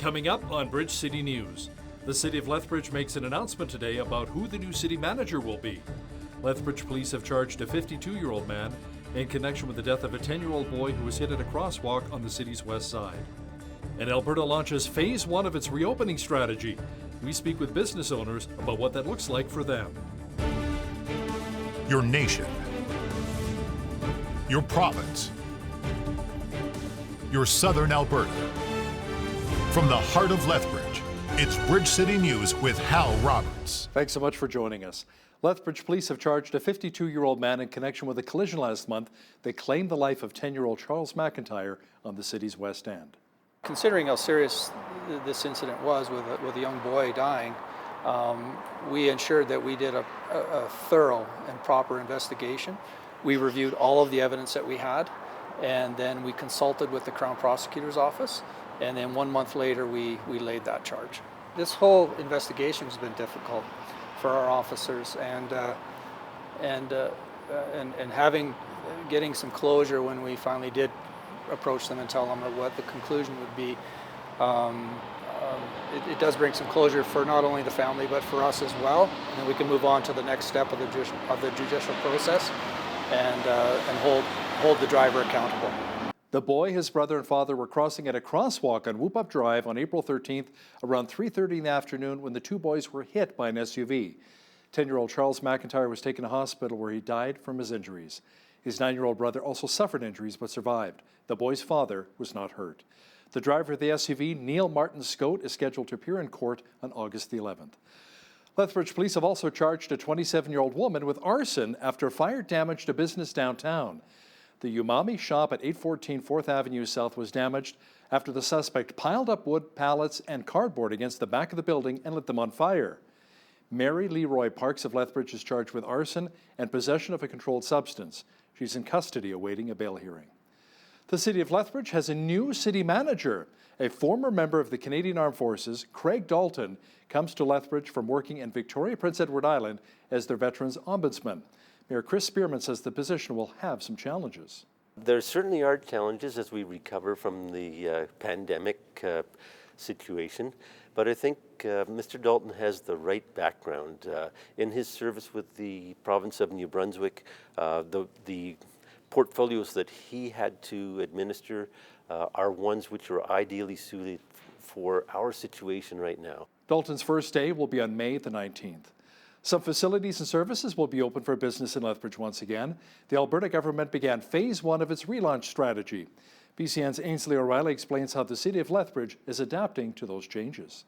Coming up on Bridge City News, the City of Lethbridge makes an announcement today about who the new city manager will be. Lethbridge police have charged a 52-year-old man in connection with the death of a 10-year-old boy who was hit at a crosswalk on the city's west side. And Alberta launches Phase 1 of its reopening strategy. We speak with business owners about what that looks like for them. Your nation, your province, your southern Alberta. From the heart of Lethbridge, it's Bridge City News with Hal Roberts. Thanks so much for joining us. Lethbridge police have charged a 52-year-old man in connection with a collision last month that claimed the life of 10-year-old Charles Macintyre on the city's west end. Considering how serious this incident was with a young boy dying, we ensured that we did a thorough and proper investigation. We reviewed all of the evidence that we had, and then we consulted with the Crown Prosecutor's Office. And then 1 month later, we laid that charge. This whole investigation has been difficult for our officers, and getting some closure when we finally did approach them and tell them what the conclusion would be. It does bring some closure for not only the family but for us as well, and then we can move on to the next step of the judicial process and hold the driver accountable. The boy, his brother, and father were crossing at a crosswalk on Whoop Up Drive on April 13th around 3:30 in the afternoon when the two boys were hit by an SUV. 10-year-old Charles Macintyre was taken to hospital where he died from his injuries. His 9-year-old brother also suffered injuries but survived. The boy's father was not hurt. The driver of the SUV, Neil Martin Scote, is scheduled to appear in court on August the 11th. Lethbridge police have also charged a 27-year-old woman with arson after fire damaged a business downtown. The Umami shop at 814 4th Avenue South was damaged after the suspect piled up wood, pallets, and cardboard against the back of the building and lit them on fire. Mary Leroy Parks of Lethbridge is charged with arson and possession of a controlled substance. She's in custody awaiting a bail hearing. The City of Lethbridge has a new city manager. A former member of the Canadian Armed Forces, Craig Dalton, comes to Lethbridge from working in Victoria, Prince Edward Island as their Veterans Ombudsman. Mayor Chris Spearman says the position will have some challenges. There certainly are challenges as we recover from the pandemic situation, but I think Mr. Dalton has the right background. In his service with the province of New Brunswick, the portfolios that he had to administer are ones which are ideally suited for our situation right now. Dalton's first day will be on May the 19th. Some facilities and services will be open for business in Lethbridge once again. The Alberta government began Phase 1 of its relaunch strategy. BCN's Ainsley O'Reilly explains how the City of Lethbridge is adapting to those changes.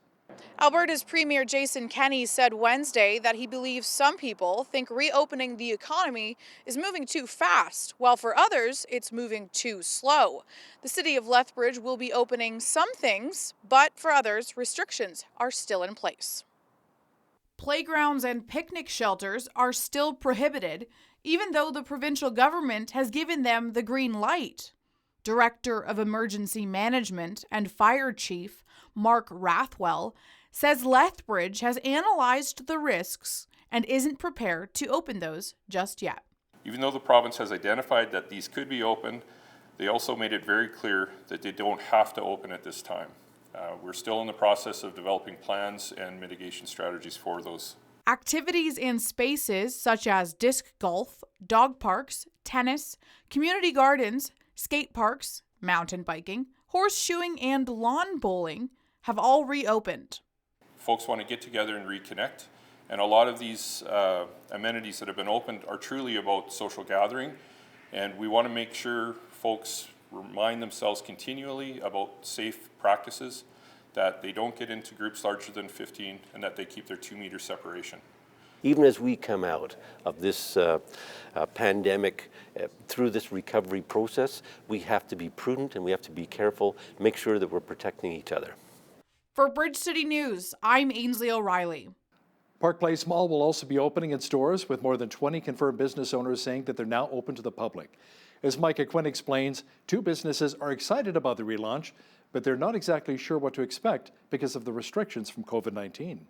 Alberta's Premier Jason Kenney said Wednesday that he believes some people think reopening the economy is moving too fast, while for others it's moving too slow. The City of Lethbridge will be opening some things, but for others, restrictions are still in place. Playgrounds and picnic shelters are still prohibited, even though the provincial government has given them the green light. Director of Emergency Management and Fire Chief Mark Rathwell says Lethbridge has analyzed the risks and isn't prepared to open those just yet. Even though the province has identified that these could be opened, they also made it very clear that they don't have to open at this time. We're still in the process of developing plans and mitigation strategies for those. Activities and spaces such as disc golf, dog parks, tennis, community gardens, skate parks, mountain biking, horseshoeing, and lawn bowling have all reopened. Folks want to get together and reconnect, and a lot of these amenities that have been opened are truly about social gathering, and we want to make sure folks remind themselves continually about safe practices, that they don't get into groups larger than 15, and that they keep their 2-meter separation. Even as we come out of this pandemic, through this recovery process, we have to be prudent and we have to be careful, make sure that we're protecting each other. For Bridge City News, I'm Ainsley O'Reilly. Park Place Mall will also be opening its doors, with more than 20 confirmed business owners saying that they're now open to the public. As Micah Quinn explains, 2 businesses are excited about the relaunch, but they're not exactly sure what to expect because of the restrictions from COVID-19.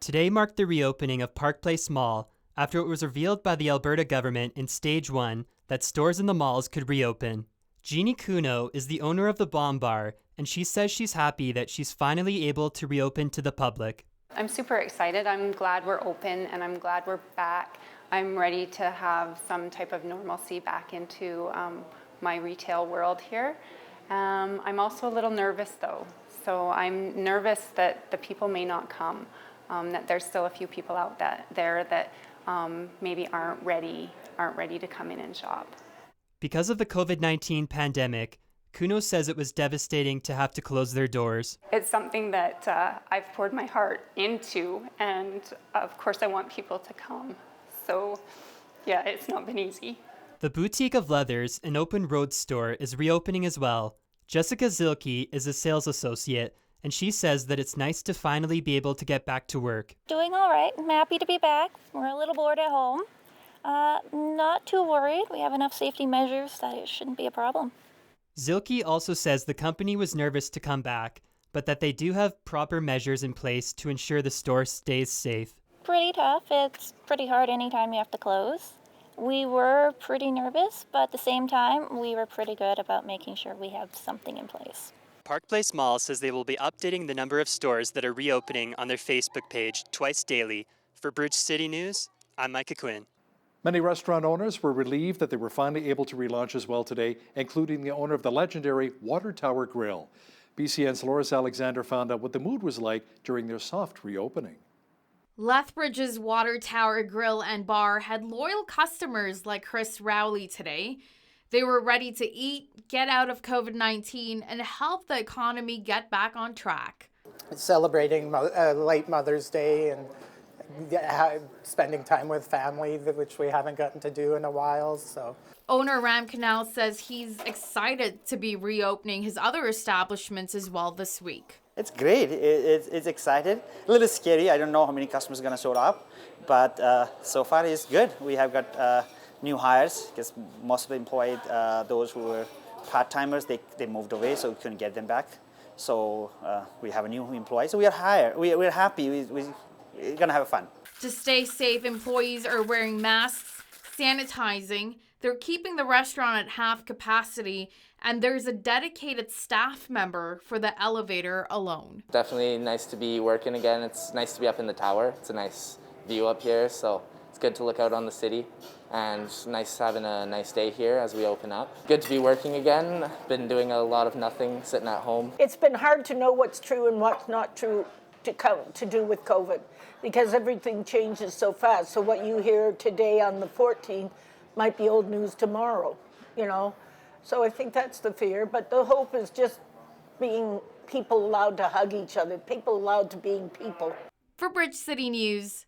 Today marked the reopening of Park Place Mall after it was revealed by the Alberta government in Stage 1 that stores in the malls could reopen. Jeannie Kuno is the owner of the Bomb Bar, and she says she's happy that she's finally able to reopen to the public. I'm super excited. I'm glad we're open and I'm glad we're back. I'm ready to have some type of normalcy back into my retail world here. I'm also a little nervous though. So I'm nervous that the people may not come, that there's still a few people out there that maybe aren't ready to come in and shop. Because of the COVID-19 pandemic, Kuno says it was devastating to have to close their doors. It's something that I've poured my heart into, and of course I want people to come. So yeah, it's not been easy. The Boutique of Leathers, an open road store, is reopening as well. Jessica Zilke is a sales associate, and she says that it's nice to finally be able to get back to work. Doing all right. I'm happy to be back. We're a little bored at home. Not too worried. We have enough safety measures that it shouldn't be a problem. Zilke also says the company was nervous to come back, but that they do have proper measures in place to ensure the store stays safe. Pretty tough. It's pretty hard anytime you have to close. We were pretty nervous, but at the same time, we were pretty good about making sure we have something in place. Park Place Mall says they will be updating the number of stores that are reopening on their Facebook page twice daily. For Bridge City News, I'm Micah Quinn. Many restaurant owners were relieved that they were finally able to relaunch as well today, including the owner of the legendary Water Tower Grill. BCN's Loris Alexander found out what the mood was like during their soft reopening. Lethbridge's Water Tower Grill and Bar had loyal customers like Chris Rowley today. They were ready to eat, get out of COVID-19, and help the economy get back on track. Celebrating late Mother's Day and spending time with family, which we haven't gotten to do in a while. So, owner Ram Canal says he's excited to be reopening his other establishments as well this week. It's great. It's excited. A little scary. I don't know how many customers are going to show up, but so far it's good. We have got new hires because most of the employed, those who were part-timers, they moved away, so we couldn't get them back. So we have a new employee. So we are hired. We're happy. We're going to have fun. To stay safe, employees are wearing masks, sanitizing. They're keeping the restaurant at half capacity, and there's a dedicated staff member for the elevator alone. Definitely nice to be working again. It's nice to be up in the tower. It's a nice view up here, so it's good to look out on the city. And it's nice having a nice day here as we open up. Good to be working again. Been doing a lot of nothing, sitting at home. It's been hard to know what's true and what's not true to do with COVID, because everything changes so fast. So what you hear today on the 14th might be old news tomorrow, you know. So I think that's the fear, but the hope is just being people allowed to hug each other, people allowed to being people. For Bridge City News,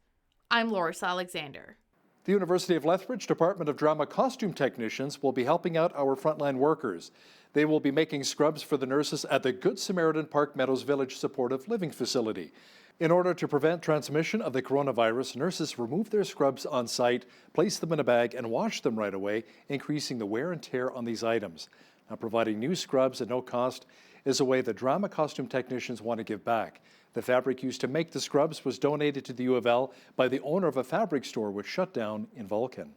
I'm Loris Alexander. The University of Lethbridge Department of Drama costume technicians will be helping out our frontline workers. They will be making scrubs for the nurses at the Good Samaritan Park Meadows Village Supportive Living Facility. In order to prevent transmission of the coronavirus, nurses remove their scrubs on site, place them in a bag, and wash them right away, increasing the wear and tear on these items. Now, providing new scrubs at no cost is a way the drama costume technicians want to give back. The fabric used to make the scrubs was donated to the U of L by the owner of a fabric store which shut down in Vulcan.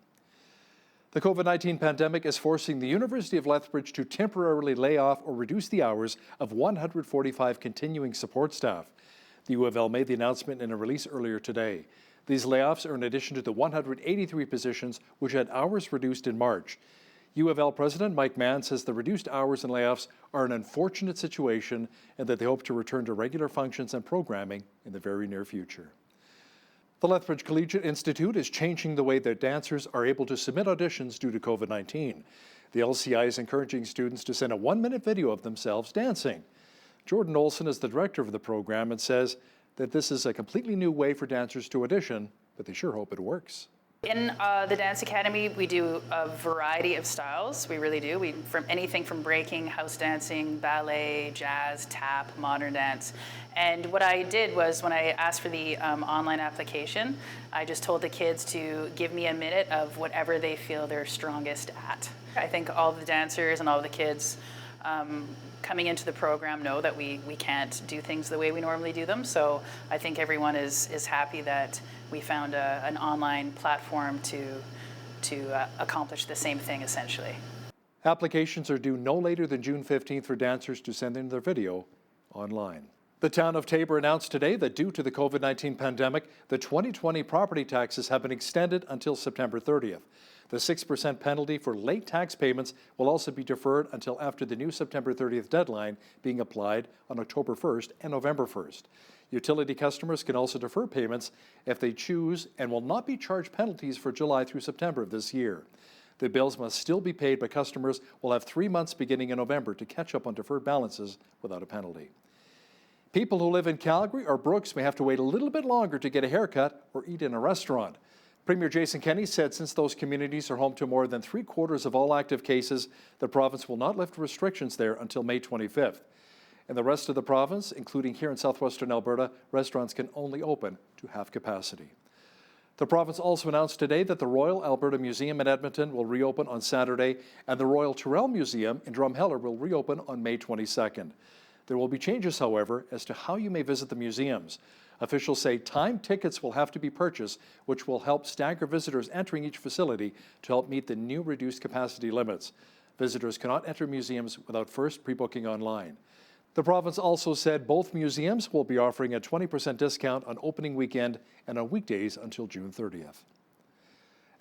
The COVID-19 pandemic is forcing the University of Lethbridge to temporarily lay off or reduce the hours of 145 continuing support staff. The U of L made the announcement in a release earlier today. These layoffs are in addition to the 183 positions which had hours reduced in March. U of L President Mike Mann says the reduced hours and layoffs are an unfortunate situation and that they hope to return to regular functions and programming in the very near future. The Lethbridge Collegiate Institute is changing the way that dancers are able to submit auditions due to COVID-19. The LCI is encouraging students to send a 1-minute video of themselves dancing. Jordan Olson is the director of the program and says that this is a completely new way for dancers to audition, but they sure hope it works. In the Dance Academy, we do a variety of styles. We really do. From anything from breaking, house dancing, ballet, jazz, tap, modern dance. And what I did was when I asked for the online application, I just told the kids to give me a minute of whatever they feel they're strongest at. I think all the dancers and all the kids coming into the program know that we can't do things the way we normally do them. So I think everyone is happy that we found an online platform to accomplish the same thing essentially. Applications are due no later than June 15th for dancers to send in their video online. The town of Taber announced today that due to the COVID-19 pandemic, the 2020 property taxes have been extended until September 30th. The 6% penalty for late tax payments will also be deferred until after the new September 30th deadline, being applied on October 1st and November 1st. Utility customers can also defer payments if they choose and will not be charged penalties for July through September of this year. The bills must still be paid, but customers will have 3 months beginning in November to catch up on deferred balances without a penalty. People who live in Calgary or Brooks may have to wait a little bit longer to get a haircut or eat in a restaurant. Premier Jason Kenney said since those communities are home to more than 3/4 of all active cases, the province will not lift restrictions there until May 25th. In the rest of the province, including here in southwestern Alberta, restaurants can only open to half capacity. The province also announced today that the Royal Alberta Museum in Edmonton will reopen on Saturday, and the Royal Tyrrell Museum in Drumheller will reopen on May 22nd. There will be changes, however, as to how you may visit the museums. Officials say timed tickets will have to be purchased, which will help stagger visitors entering each facility to help meet the new reduced capacity limits. Visitors cannot enter museums without first pre-booking online. The province also said both museums will be offering a 20% discount on opening weekend and on weekdays until June 30th.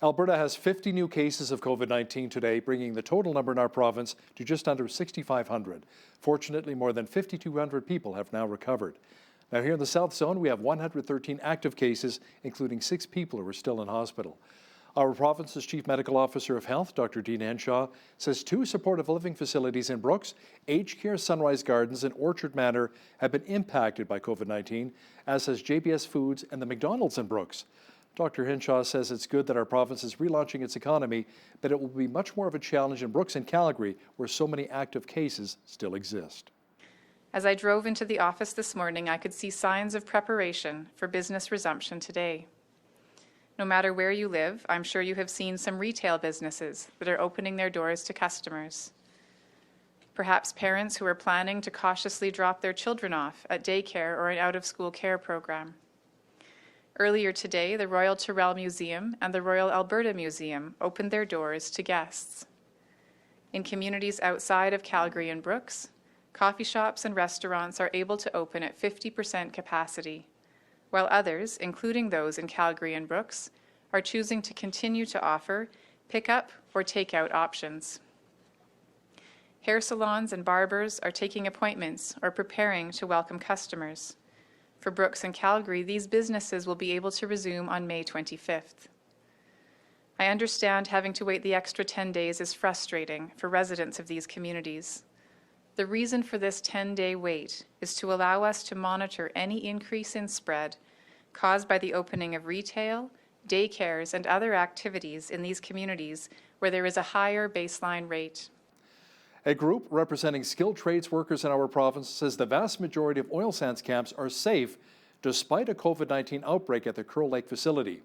Alberta has 50 new cases of COVID-19 today, bringing the total number in our province to just under 6,500. Fortunately, more than 5,200 people have now recovered. Now here in the South Zone, we have 113 active cases, including 6 people who are still in hospital. Our province's Chief Medical Officer of Health, Dr. Dean Henshaw, says 2 supportive living facilities in Brooks, Aged Care Sunrise Gardens and Orchard Manor, have been impacted by COVID-19, as has JBS Foods and the McDonald's in Brooks. Dr. Henshaw says it's good that our province is relaunching its economy, but it will be much more of a challenge in Brooks and Calgary, where so many active cases still exist. As I drove into the office this morning, I could see signs of preparation for business resumption today. No matter where you live, I'm sure you have seen some retail businesses that are opening their doors to customers. Perhaps parents who are planning to cautiously drop their children off at daycare or an out-of-school care program. Earlier today, the Royal Tyrrell Museum and the Royal Alberta Museum opened their doors to guests. In communities outside of Calgary and Brooks, coffee shops and restaurants are able to open at 50% capacity, while others, including those in Calgary and Brooks, are choosing to continue to offer pick-up or take-out options. Hair salons and barbers are taking appointments or preparing to welcome customers. For Brooks and Calgary, these businesses will be able to resume on May 25th. I understand having to wait the extra 10 days is frustrating for residents of these communities. The reason for this 10-day wait is to allow us to monitor any increase in spread caused by the opening of retail, daycares, and other activities in these communities where there is a higher baseline rate. A group representing skilled trades workers in our province says the vast majority of oil sands camps are safe despite a COVID-19 outbreak at the Curl Lake facility.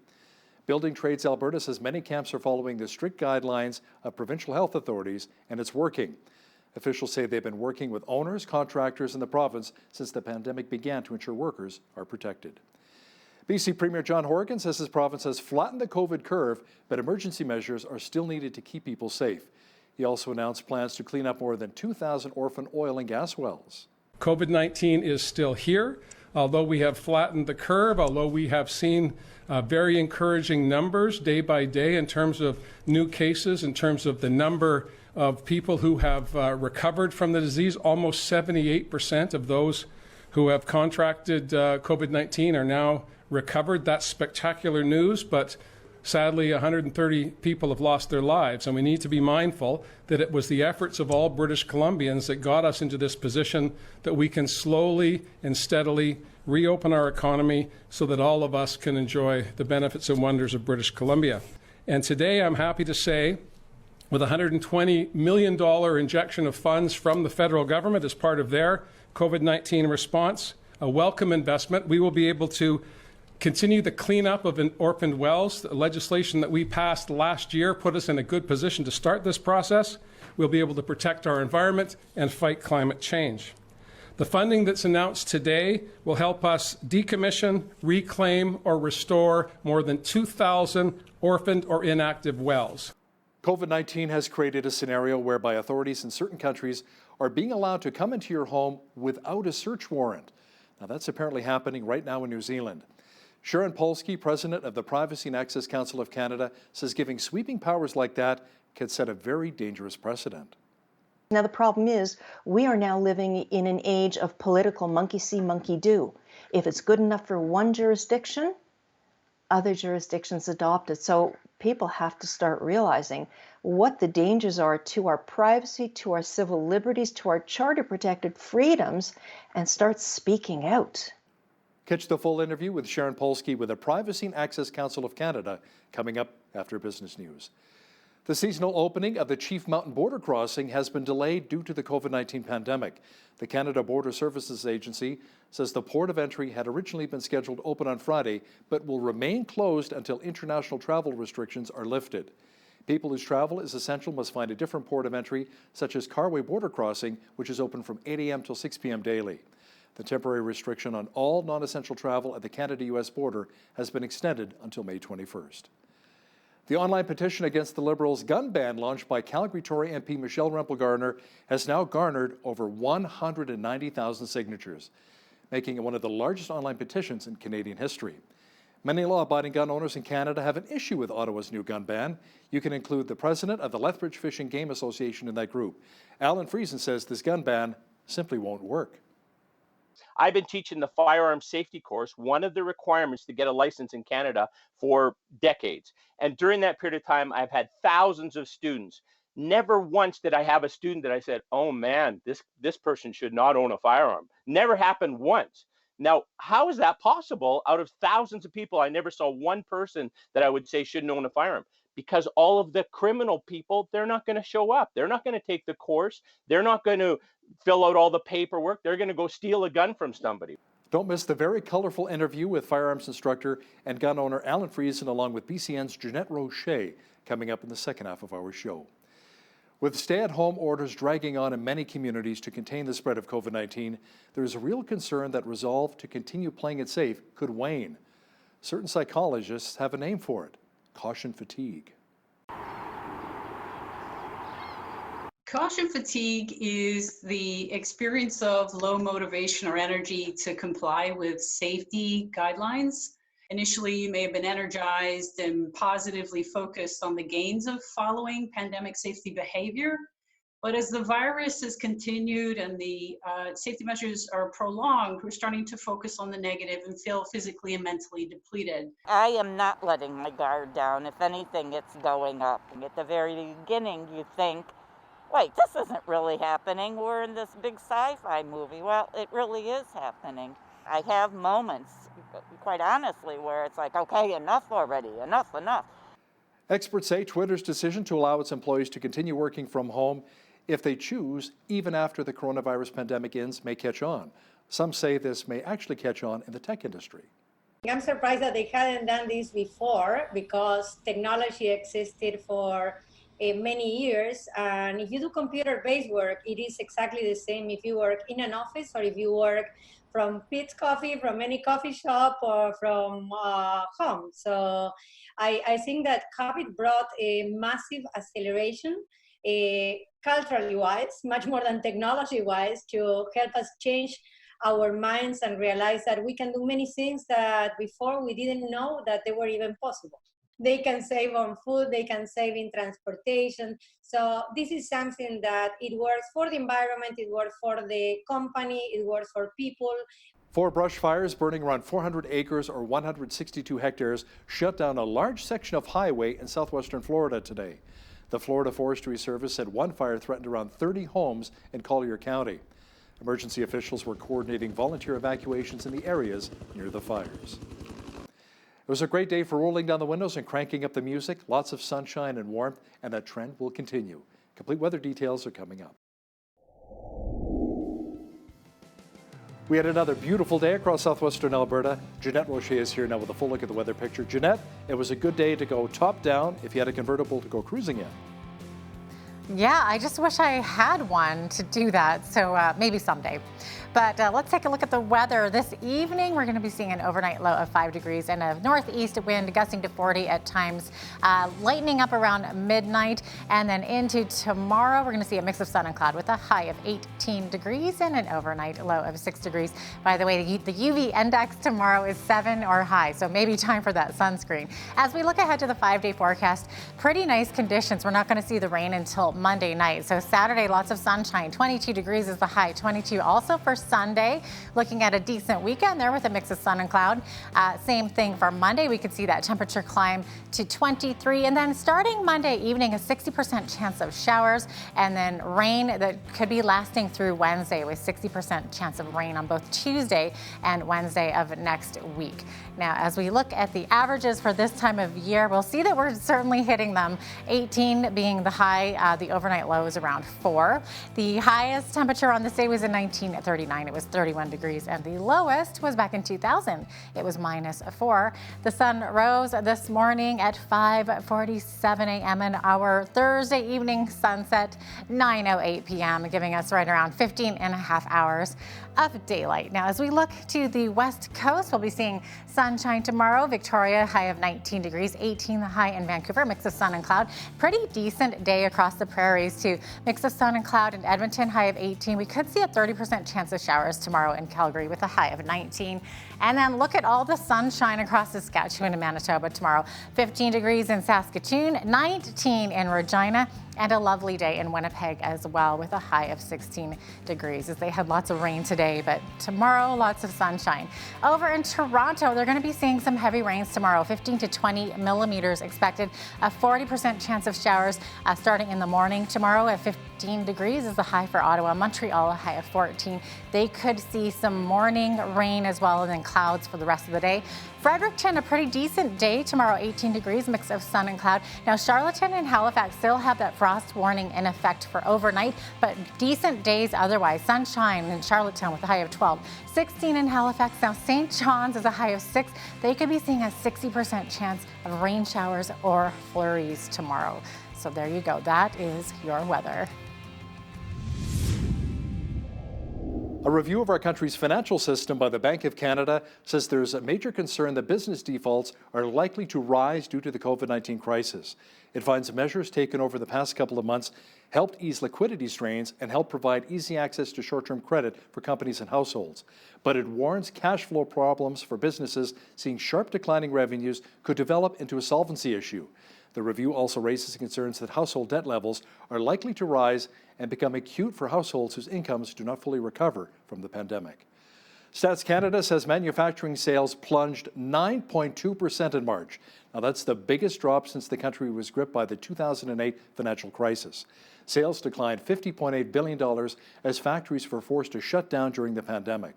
Building Trades Alberta says many camps are following the strict guidelines of provincial health authorities, and it's working. Officials say they've been working with owners, contractors in the province since the pandemic began to ensure workers are protected. BC Premier John Horgan says his province has flattened the COVID curve, but emergency measures are still needed to keep people safe. He also announced plans to clean up more than 2,000 orphan oil and gas wells. COVID-19 is still here. Although we have flattened the curve, although we have seen very encouraging numbers day by day in terms of new cases, in terms of the number of people who have recovered from the disease, almost 78% of those who have contracted COVID-19 are now recovered. That's spectacular news, but sadly, 130 people have lost their lives, and we need to be mindful that it was the efforts of all British Columbians that got us into this position that we can slowly and steadily reopen our economy so that all of us can enjoy the benefits and wonders of British Columbia. And today, I'm happy to say, with a $120 million injection of funds from the federal government as part of their COVID-19 response, a welcome investment, we will be able to continue the cleanup of orphaned wells. The legislation that we passed last year put us in a good position to start this process. We'll be able to protect our environment and fight climate change. The funding that's announced today will help us decommission, reclaim, or restore more than 2,000 orphaned or inactive wells. COVID-19 has created a scenario whereby authorities in certain countries are being allowed to come into your home without a search warrant. Now, that's apparently happening right now in New Zealand. Sharon Polsky, president of the Privacy and Access Council of Canada, says giving sweeping powers like that could set a very dangerous precedent. Now, the problem is we are now living in an age of political monkey see, monkey do. If it's good enough for one jurisdiction, other jurisdictions adopt it. So people have to start realizing what the dangers are to our privacy, to our civil liberties, to our charter-protected freedoms, and start speaking out. Catch the full interview with Sharon Polsky with the Privacy and Access Council of Canada coming up after Business News. The seasonal opening of the Chief Mountain Border Crossing has been delayed due to the COVID-19 pandemic. The Canada Border Services Agency says the port of entry had originally been scheduled to open on Friday, but will remain closed until international travel restrictions are lifted. People whose travel is essential must find a different port of entry, such as Carway Border Crossing, which is open from 8 a.m. till 6 p.m. daily. The temporary restriction on all non-essential travel at the Canada-U.S. border has been extended until May 21st. The online petition against the Liberals' gun ban launched by Calgary Tory MP Michelle Rempel-Garner has now garnered over 190,000 signatures, making it one of the largest online petitions in Canadian history. Many law-abiding gun owners in Canada have an issue with Ottawa's new gun ban. You can include the president of the Lethbridge Fish and Game Association in that group. Alan Friesen says this gun ban simply won't work. I've been teaching the firearm safety course, one of the requirements to get a license in Canada, for decades. And during that period of time, I've had thousands of students. Never once did I have a student that I said, oh man, this person should not own a firearm. Never happened once. Now, how is that possible? Out of thousands of people, I never saw one person that I would say shouldn't own a firearm. Because all of the criminal people, they're not going to show up. They're not going to take the course. They're not going to fill out all the paperwork. They're going to go steal a gun from somebody. Don't miss the very colorful interview with firearms instructor and gun owner Alan Friesen along with BCN's Jeanette Rocher coming up in the second half of our show. With stay-at-home orders dragging on in many communities to contain the spread of COVID-19, there is a real concern that resolve to continue playing it safe could wane. Certain psychologists have a name for it: caution fatigue. Caution fatigue is the experience of low motivation or energy to comply with safety guidelines. Initially, you may have been energized and positively focused on the gains of following pandemic safety behavior. But as the virus has continued and the safety measures are prolonged, we're starting to focus on the negative and feel physically and mentally depleted. I am not letting my guard down. If anything, it's going up. At the very beginning, you think, wait, this isn't really happening. We're in this big sci-fi movie. Well, it really is happening. I have moments, quite honestly, where it's like, okay, enough already, enough. Experts say Twitter's decision to allow its employees to continue working from home if they choose, even after the coronavirus pandemic ends, may catch on. Some say this may actually catch on in the tech industry. I'm surprised that they hadn't done this before because technology existed for many years, and if you do computer-based work, it is exactly the same if you work in an office or if you work from Pete's Coffee, from any coffee shop, or from home. So I think that COVID brought a massive acceleration, culturally wise, much more than technology wise, to help us change our minds and realize that we can do many things that before we didn't know that they were even possible. They can save on food, they can save in transportation. So this is something that it works for the environment, it works for the company, it works for people. 4 brush fires burning around 400 acres or 162 hectares shut down a large section of highway in southwestern Florida today. The Florida Forestry Service said one fire threatened around 30 homes in Collier County. Emergency officials were coordinating volunteer evacuations in the areas near the fires. It was a great day for rolling down the windows and cranking up the music. Lots of sunshine and warmth, and that trend will continue. Complete weather details are coming up. We had another beautiful day across southwestern Alberta. Jeanette Rocher is here now with a full look at the weather picture. Jeanette, it was a good day to go top down if you had a convertible to go cruising in. Yeah, I just wish I had one to do that. So maybe someday. But let's take a look at the weather. This evening, we're going to be seeing an overnight low of 5 degrees and a northeast wind gusting to 40 at times, lightening up around midnight. And then into tomorrow, we're going to see a mix of sun and cloud with a high of 18 degrees and an overnight low of 6 degrees. By the way, the UV index tomorrow is 7 or high, so maybe time for that sunscreen. As we look ahead to the 5-day forecast, pretty nice conditions. We're not going to see the rain until Monday night. So Saturday, lots of sunshine. 22 degrees is the high. 22 also for Sunday. Looking at a decent weekend there with a mix of sun and cloud. Same thing for Monday. We could see that temperature climb to 23. And then starting Monday evening, a 60% chance of showers and then rain that could be lasting through Wednesday with 60% chance of rain on both Tuesday and Wednesday of next week. Now, as we look at the averages for this time of year, we'll see that we're certainly hitting them. 18 being the high, the overnight low is around 4. The highest temperature on this day was in 1939. It was 31 degrees, and the lowest was back in 2000. It was -4. The sun rose this morning at 5:47 a.m. and our Thursday evening sunset 9:08 p.m., giving us right around 15 and a half hours of daylight. Now, as we look to the west coast, we'll be seeing sunshine tomorrow. Victoria, high of 19 degrees, 18 the high in Vancouver, mix of sun and cloud. Pretty decent day across the prairies too. Mix of sun and cloud in Edmonton, high of 18. We could see a 30% chance of showers tomorrow in Calgary with a high of 19. And then look at all the sunshine across Saskatchewan and Manitoba tomorrow. 15 degrees in Saskatoon, 19 in Regina, and a lovely day in Winnipeg as well with a high of 16 degrees as they had lots of rain today, but tomorrow lots of sunshine. Over in Toronto, they're going to be seeing some heavy rains tomorrow, 15 to 20 millimeters expected, a 40% chance of showers starting in the morning tomorrow at 15 degrees is the high for Ottawa. Montreal, a high of 14. They could see some morning rain as well and then clouds for the rest of the day. Fredericton, a pretty decent day tomorrow, 18 degrees, mix of sun and cloud. Now, Charlottetown and Halifax still have that frost warning in effect for overnight, but decent days otherwise. Sunshine in Charlottetown with a high of 12. 16 in Halifax. Now, St. John's is a high of 6. They could be seeing a 60% chance of rain showers or flurries tomorrow. So there you go. That is your weather. A review of our country's financial system by the Bank of Canada says there's a major concern that business defaults are likely to rise due to the COVID-19 crisis. It finds measures taken over the past couple of months helped ease liquidity strains and helped provide easy access to short-term credit for companies and households. But it warns cash flow problems for businesses seeing sharp declining revenues could develop into a solvency issue. The review also raises concerns that household debt levels are likely to rise and become acute for households whose incomes do not fully recover from the pandemic. Stats Canada says manufacturing sales plunged 9.2% in March. Now, that's the biggest drop since the country was gripped by the 2008 financial crisis. Sales declined $50.8 billion as factories were forced to shut down during the pandemic.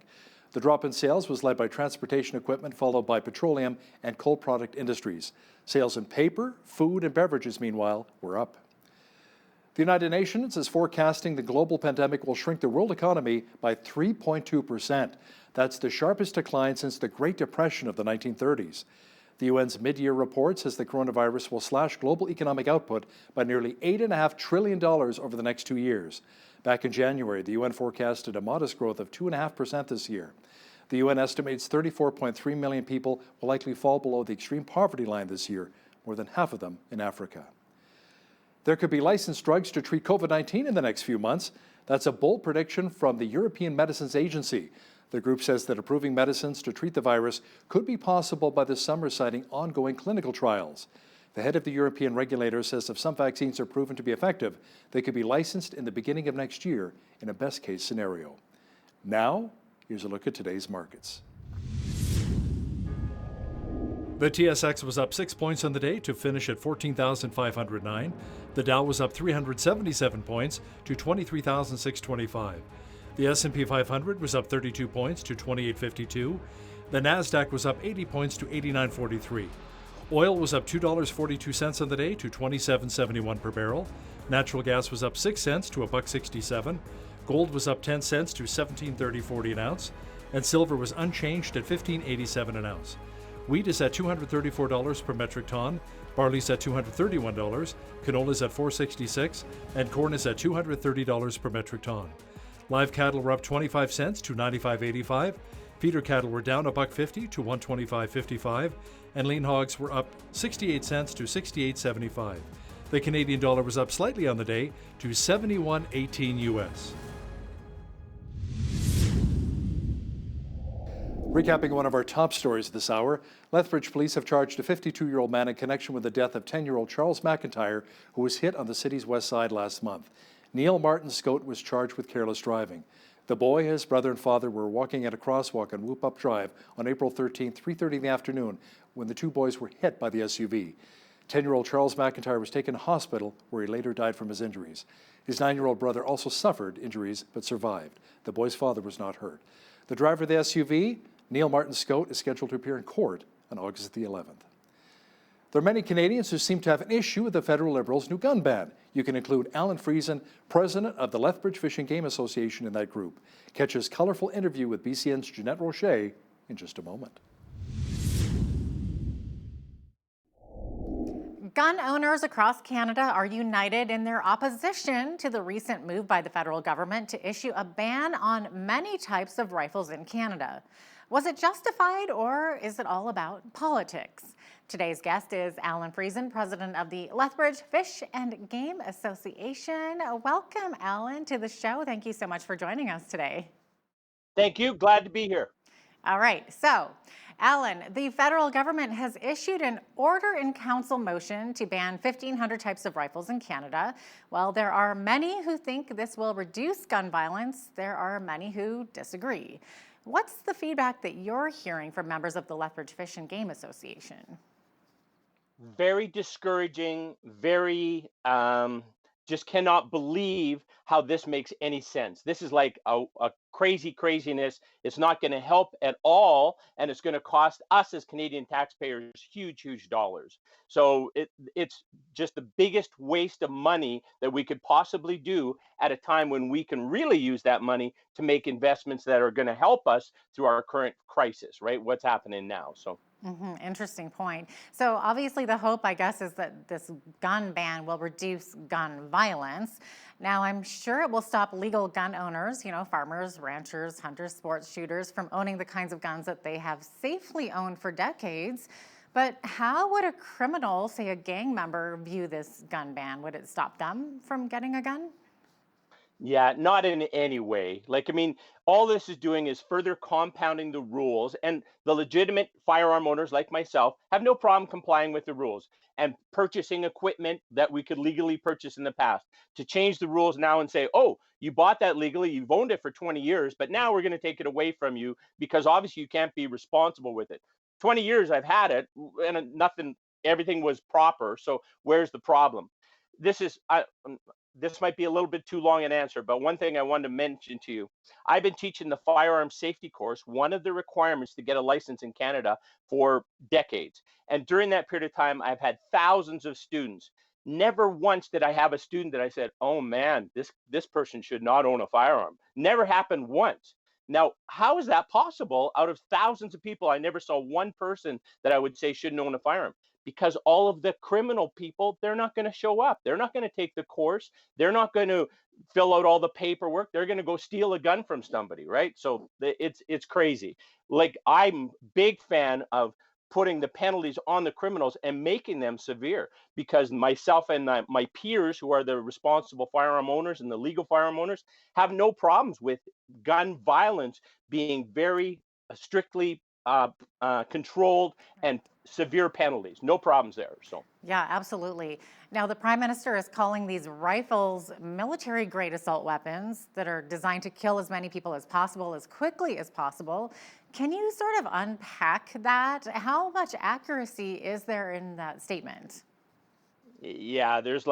The drop in sales was led by transportation equipment, followed by petroleum and coal product industries. Sales in paper, food, and beverages, meanwhile, were up. The United Nations is forecasting the global pandemic will shrink the world economy by 3.2%. That's the sharpest decline since the Great Depression of the 1930s. The UN's mid-year report says the coronavirus will slash global economic output by nearly $8.5 trillion over the next 2 years. Back in January, the UN forecasted a modest growth of 2.5% this year. The UN estimates 34.3 million people will likely fall below the extreme poverty line this year, more than half of them in Africa. There could be licensed drugs to treat COVID-19 in the next few months. That's a bold prediction from the European Medicines Agency. The group says that approving medicines to treat the virus could be possible by the summer, citing ongoing clinical trials. The head of the European regulator says if some vaccines are proven to be effective, they could be licensed in the beginning of next year in a best-case scenario. Now, here's a look at today's markets. The TSX was up 6 points on the day to finish at 14,509. The Dow was up 377 points to 23,625. The S&P 500 was up 32 points to 2852. The Nasdaq was up 80 points to 8943. Oil was up $2.42 on the day to $27.71 per barrel. Natural gas was up 6 cents to $1.67. Gold was up 10 cents to $17.30.40 an ounce, and silver was unchanged at $15.87 an ounce. Wheat is at $234 per metric ton. Barley's at $231, canola's at $4.66, and corn is at $230 per metric ton. Live cattle were up 25 cents to $95.85. Feeder cattle were down $1.50 to $125.55, and lean hogs were up 68 cents to $68.75. The Canadian dollar was up slightly on the day to 71.18 US. Recapping one of our top stories this hour, Lethbridge police have charged a 52-year-old man in connection with the death of 10-year-old Charles Macintyre, who was hit on the city's west side last month. Neil Martin Scote was charged with careless driving. The boy, his brother and father were walking at a crosswalk on Whoop Up Drive on April 13, 3:30 in the afternoon, when the two boys were hit by the SUV. 10-year-old Charles Macintyre was taken to hospital, where he later died from his injuries. His 9-year-old brother also suffered injuries but survived. The boy's father was not hurt. The driver of the SUV, Neil Martin Scote, is scheduled to appear in court on August the 11th. There are many Canadians who seem to have an issue with the federal Liberals' new gun ban. You can include Alan Friesen, president of the Lethbridge Fish and Game Association, in that group. Catch his colorful interview with BCN's Jeanette Roche in just a moment. Gun owners across Canada are united in their opposition to the recent move by the federal government to issue a ban on many types of rifles in Canada. Was it justified, or is it all about politics? Today's guest is Alan Friesen, president of the Lethbridge Fish and Game Association. Welcome, Alan, to the show. Thank you so much for joining us today. Thank you. Glad to be here. All right. So, Alan, the federal government has issued an order in council motion to ban 1,500 types of rifles in Canada. While there are many who think this will reduce gun violence, there are many who disagree. What's the feedback that you're hearing from members of the Lethbridge Fish and Game Association? Very discouraging, very just cannot believe how this makes any sense. This is like a craziness. It's not going to help at all, and it's going to cost us as Canadian taxpayers huge dollars. So it's just the biggest waste of money that we could possibly do at a time when we can really use that money to make investments that are going to help us through our current crisis, right? What's happening now. So. Interesting point. So obviously the hope, I guess, is that this gun ban will reduce gun violence. Now, I'm sure it will stop legal gun owners, farmers, ranchers, hunters, sports shooters, from owning the kinds of guns that they have safely owned for decades. But how would a criminal, say a gang member, view this gun ban? Would it stop them from getting a gun? Yeah, not in any way. All this is doing is further compounding the rules, and the legitimate firearm owners like myself have no problem complying with the rules and purchasing equipment that we could legally purchase in the past. To change the rules now and say, oh, you bought that legally, you've owned it for 20 years, but now we're going to take it away from you because obviously you can't be responsible with it. 20 years I've had it and everything was proper. So where's the problem? This might be a little bit too long an answer, but one thing I wanted to mention to you, I've been teaching the firearm safety course, one of the requirements to get a license in Canada, for decades. And during that period of time, I've had thousands of students. Never once did I have a student that I said, oh man, this person should not own a firearm. Never happened once. Now, how is that possible? Out of thousands of people, I never saw one person that I would say shouldn't own a firearm. Because all of the criminal people, they're not going to show up. They're not going to take the course. They're not going to fill out all the paperwork. They're going to go steal a gun from somebody, right? So it's crazy. I'm a big fan of putting the penalties on the criminals and making them severe, because myself and my peers, who are the responsible firearm owners and the legal firearm owners, have no problems with gun violence being very strictly controlled and severe penalties. No problems there. So yeah, absolutely. Now, the Prime Minister is calling these rifles military-grade assault weapons that are designed to kill as many people as possible, as quickly as possible. Can you sort of unpack that? How much accuracy is there in that statement? Yeah, there's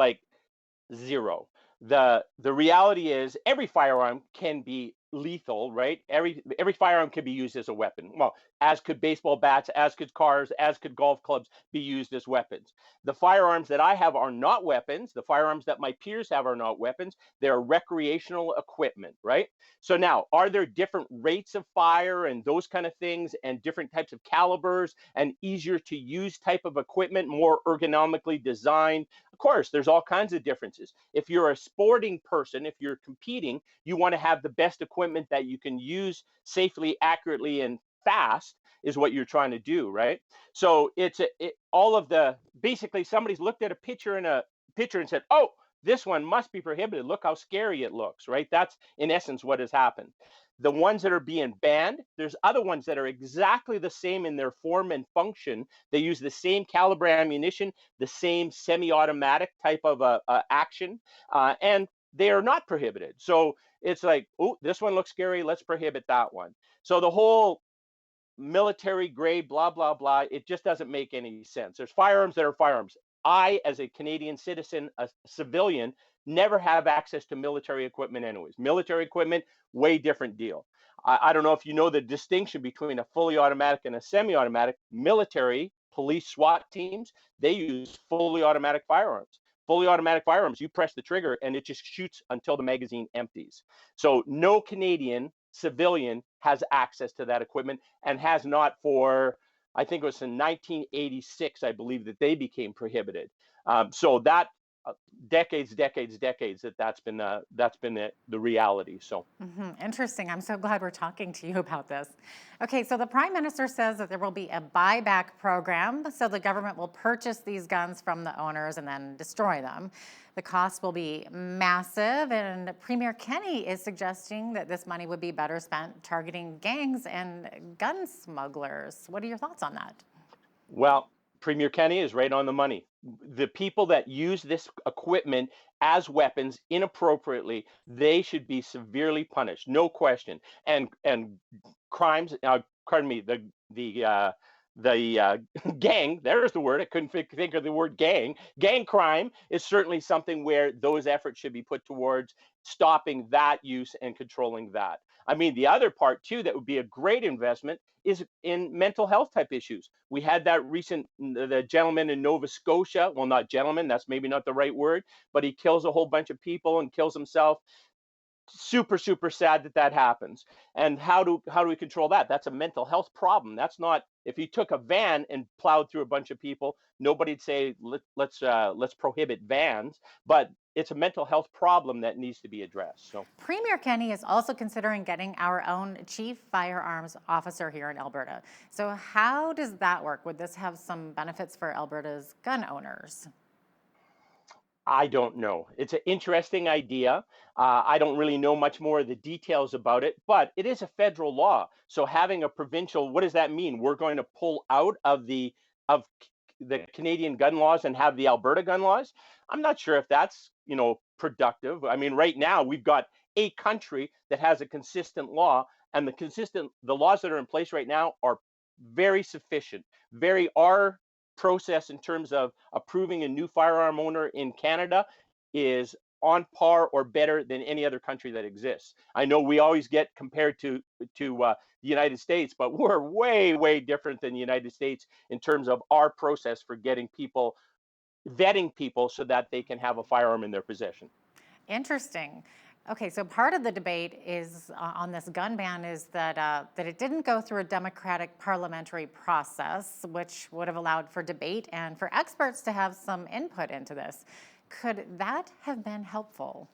zero. The reality is every firearm can be lethal, right? Every firearm could be used as a weapon. Well, as could baseball bats, as could cars, as could golf clubs be used as weapons. The firearms that I have are not weapons. The firearms that my peers have are not weapons. They're recreational equipment, right? So now, are there different rates of fire and those kind of things, and different types of calibers and easier to use type of equipment, more ergonomically designed? Of course, there's all kinds of differences. If you're a sporting person, if you're competing, you want to have the best equipment that you can use safely, accurately, and fast is what you're trying to do, right? So all of the, basically somebody's looked at a picture and said, oh, this one must be prohibited. Look how scary it looks, right? That's in essence what has happened. The ones that are being banned, there's other ones that are exactly the same in their form and function. They use the same caliber ammunition, the same semi-automatic type of action, and they are not prohibited. So it's like, oh, this one looks scary, let's prohibit that one. So the whole military grade, blah, blah, blah, it just doesn't make any sense. There's firearms that are firearms. I, as a Canadian citizen, a civilian, never have access to military equipment anyways. Military equipment, way different deal. I don't know if you know the distinction between a fully automatic and a semi-automatic. Military, police, SWAT teams, they use fully automatic firearms. Fully automatic firearms, you press the trigger and it just shoots until the magazine empties. So no Canadian civilian has access to that equipment, and has not for, I think it was in 1986, I believe, that they became prohibited. So that decades that's been the reality. So Interesting. I'm so glad we're talking to you about this. Okay, so the Prime Minister says that there will be a buyback program, so the government will purchase these guns from the owners and then destroy them. The cost will be massive, and Premier Kenney is suggesting that this money would be better spent targeting gangs and gun smugglers. What are your thoughts on that? well, Premier Kenney is right on the money. The people that use this equipment as weapons inappropriately, they should be severely punished, no question. And crimes, pardon me, the gang, there's the word, I couldn't think of the word gang. Gang crime is certainly something where those efforts should be put towards stopping that use and controlling that. I mean, the other part too that would be a great investment is in mental health type issues. We had that the gentleman in Nova Scotia, well, not gentleman, that's maybe not the right word, but he kills a whole bunch of people and kills himself. Super sad that happens. And how do we control that? That's a mental health problem. That's not, if you took a van and plowed through a bunch of people, nobody'd say let's prohibit vans, but it's a mental health problem that needs to be addressed. So Premier Kenney is also considering getting our own chief firearms officer here in Alberta. So how does that work? Would this have some benefits for Alberta's gun owners? I don't know. It's an interesting idea. I don't really know much more of the details about it, but it is a federal law. So having a provincial, what does that mean? We're going to pull out of the Canadian gun laws and have the Alberta gun laws? I'm not sure if that's, productive. I mean, right now we've got a country that has a consistent law, and the laws that are in place right now are very sufficient. Our process in terms of approving a new firearm owner in Canada is on par or better than any other country that exists. I know we always get compared to the United States, but we're way different than the United States in terms of our process for getting people, vetting people so that they can have a firearm in their possession. Interesting. Okay, so part of the debate is on this gun ban is that it didn't go through a democratic parliamentary process, which would have allowed for debate and for experts to have some input into this. Could that have been helpful?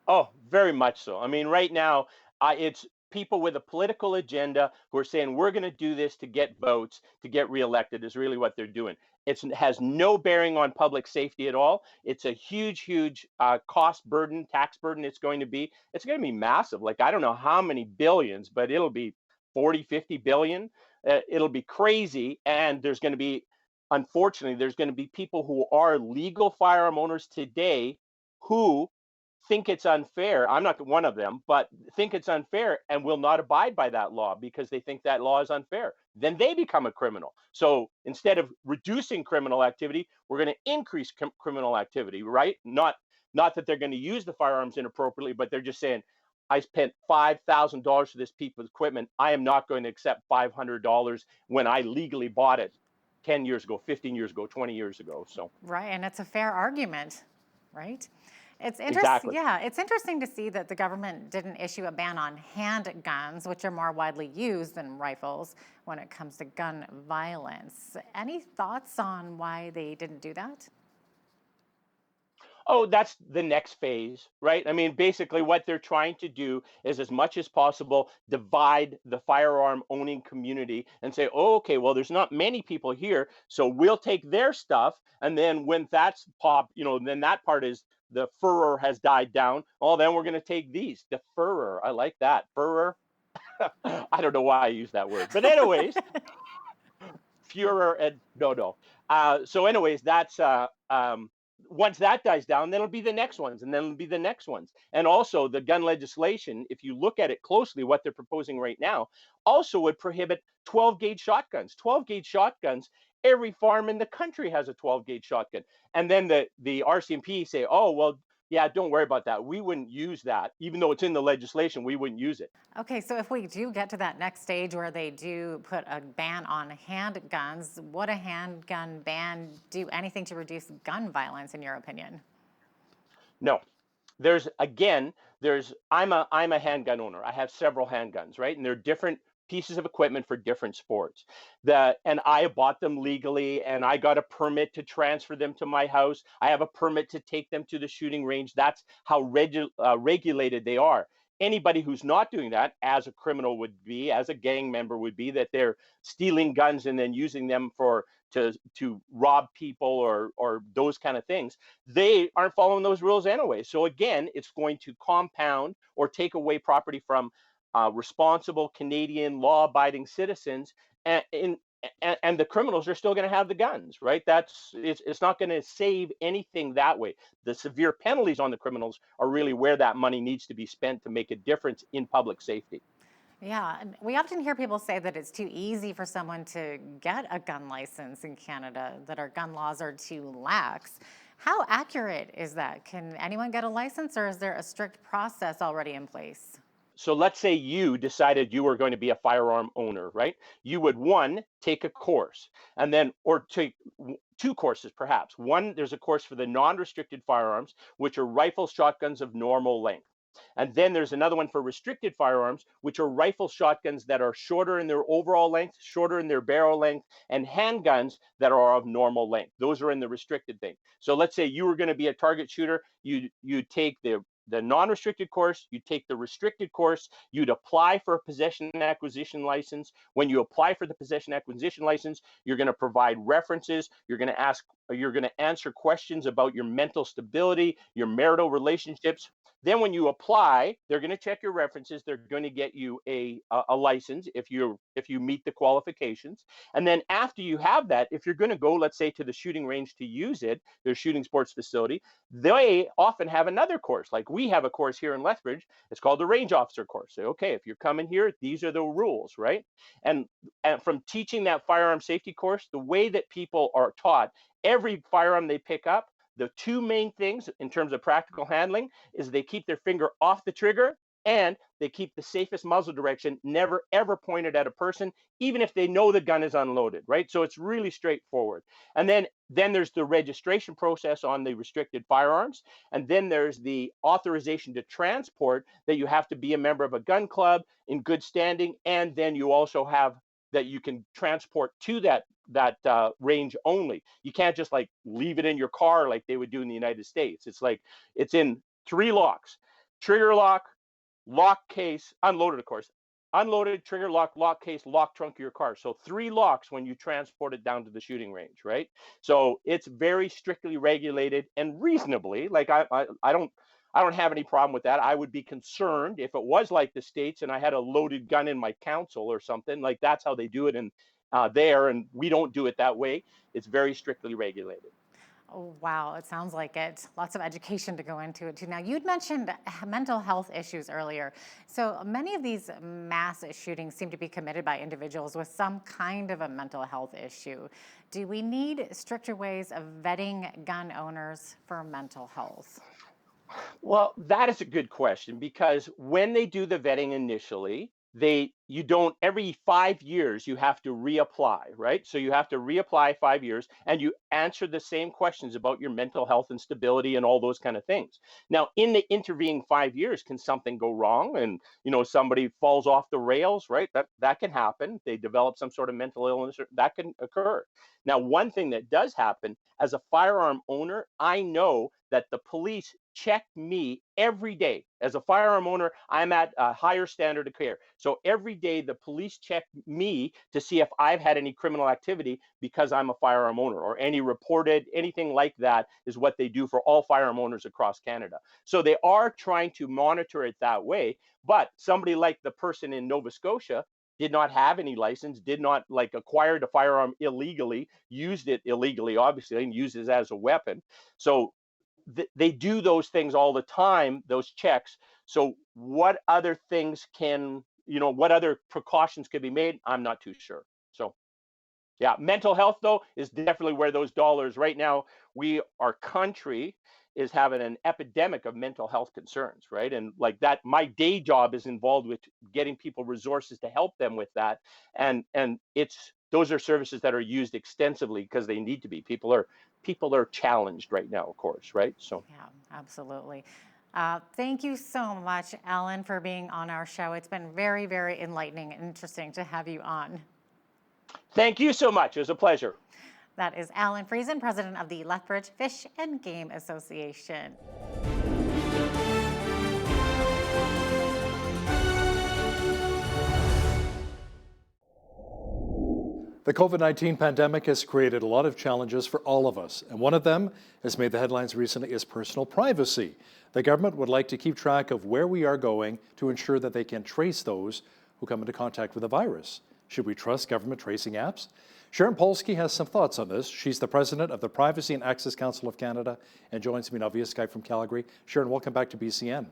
Oh, very much so. I mean, right now, it's people with a political agenda who are saying we're going to do this to get votes, to get reelected is really what they're doing. It has no bearing on public safety at all. It's a huge cost burden, tax burden it's going to be. It's going to be massive. Like, I don't know how many billions, but it'll be 40, 50 billion. It'll be crazy. And unfortunately, there's going to be people who are legal firearm owners today who think it's unfair. I'm not one of them, but think it's unfair and will not abide by that law because they think that law is unfair. Then they become a criminal. So instead of reducing criminal activity, we're going to increase criminal activity, right? Not that they're going to use the firearms inappropriately, but they're just saying, I spent $5,000 for this piece of equipment. I am not going to accept $500 when I legally bought it 10 years ago, 15 years ago, 20 years ago. So Right, and it's a fair argument, right? It's Exactly. Yeah, it's interesting to see that the government didn't issue a ban on handguns, which are more widely used than rifles when it comes to gun violence. Any thoughts on why they didn't do that? Oh, that's the next phase, right? I mean, basically what they're trying to do is as much as possible divide the firearm owning community and say, oh, okay, well, there's not many people here, so we'll take their stuff. And then when that's then that part is the furor has died down. Oh, then we're going to take these. The furor. I like that. Furor. I don't know why I use that word. But anyways, furor and no. So anyways, that's once that dies down, then it'll be the next ones, and then it'll be the next ones. And also the gun legislation, if you look at it closely, what they're proposing right now also would prohibit 12 gauge shotguns. 12 gauge shotguns, every farm in the country has a 12 gauge shotgun. And then the RCMP say, oh, well, yeah, don't worry about that. We wouldn't use that. Even though it's in the legislation, we wouldn't use it. Okay, so if we do get to that next stage where they do put a ban on handguns, would a handgun ban do anything to reduce gun violence, in your opinion? No. I'm a handgun owner. I have several handguns, right? And they're different pieces of equipment for different sports. And I bought them legally, and I got a permit to transfer them to my house. I have a permit to take them to the shooting range. That's how regulated they are. Anybody who's not doing that, as a criminal would be, as a gang member would be, that they're stealing guns and then using them to rob people or those kind of things, they aren't following those rules anyway. So again, it's going to compound or take away property from responsible Canadian law-abiding citizens, and the criminals are still going to have the guns, right? It's not going to save anything that way. The severe penalties on the criminals are really where that money needs to be spent to make a difference in public safety. Yeah, and we often hear people say that it's too easy for someone to get a gun license in Canada, that our gun laws are too lax. How accurate is that? Can anyone get a license, or is there a strict process already in place? So let's say you decided you were going to be a firearm owner, right? You would, one, take a course, and then, or take two courses perhaps. One, there's a course for the non-restricted firearms, which are rifles, shotguns of normal length. And then there's another one for restricted firearms, which are rifle shotguns that are shorter in their overall length, shorter in their barrel length, and handguns that are of normal length. Those are in the restricted thing. So let's say you were going to be a target shooter, you take the non-restricted course, you take the restricted course, you'd apply for a possession and acquisition license. When you apply for the possession acquisition license, you're going to provide references, you're going to answer questions about your mental stability, your marital relationships. Then when you apply, they're going to check your references. They're going to get you a license if you meet the qualifications. And then after you have that, if you're going to go, let's say, to the shooting range to use it, their shooting sports facility, they often have another course. Like we have a course here in Lethbridge. It's called the range officer course. So, okay, if you're coming here, these are the rules, right? And from teaching that firearm safety course, the way that people are taught, every firearm they pick up, the two main things in terms of practical handling is they keep their finger off the trigger and they keep the safest muzzle direction never ever pointed at a person, even if they know the gun is unloaded, right? So it's really straightforward. And then there's the registration process on the restricted firearms. And then there's the authorization to transport, that you have to be a member of a gun club in good standing. And then you also have that you can transport to that range only. You can't just like leave it in your car like they would do in the United States. It's like it's in 3 locks: trigger lock, lock case, unloaded of course, unloaded, trigger lock, lock case, lock trunk of your car. So 3 locks when you transport it down to the shooting range, right? So it's very strictly regulated and reasonably. Like I don't have any problem with that. I would be concerned if it was like the States and I had a loaded gun in my council or something. Like that's how they do it in there, and we don't do it that way. It's very strictly regulated. Oh, wow, it sounds like it. Lots of education to go into it too. Now, you'd mentioned mental health issues earlier. So many of these mass shootings seem to be committed by individuals with some kind of a mental health issue. Do we need stricter ways of vetting gun owners for mental health? Well, that is a good question because when they do the vetting initially, you don't every 5 years you have to reapply, right? So you have to reapply 5 years and you answer the same questions about your mental health and stability and all those kind of things. Now, in the intervening 5 years, can something go wrong and somebody falls off the rails, right? That can happen. They develop some sort of mental illness, that can occur. Now, one thing that does happen as a firearm owner, I know that the police check me every day. As a firearm owner, I'm at a higher standard of care. So every day the police check me to see if I've had any criminal activity because I'm a firearm owner, or any reported, anything like that is what they do for all firearm owners across Canada. So they are trying to monitor it that way. But somebody like the person in Nova Scotia did not have any license, did not acquired a firearm illegally, used it illegally, obviously, and used it as a weapon. So they do those things all the time, those checks. So what other things what other precautions could be made? I'm not too sure. So yeah, mental health though is definitely where those dollars right now, our country is having an epidemic of mental health concerns, right? And like that, my day job is involved with getting people resources to help them with that. And those are services that are used extensively because they need to be. People are challenged right now, of course, right? So Yeah, absolutely. Thank you so much, Alan, for being on our show. It's been very, very enlightening and interesting to have you on. Thank you so much. It was a pleasure. That is Alan Friesen, president of the Lethbridge Fish and Game Association. The COVID-19 pandemic has created a lot of challenges for all of us, and one of them has made the headlines recently is personal privacy. The government would like to keep track of where we are going to ensure that they can trace those who come into contact with the virus. Should we trust government tracing apps? Sharon Polsky has some thoughts on this. She's the president of the Privacy and Access Council of Canada and joins me now via Skype from Calgary. Sharon, welcome back to BCN.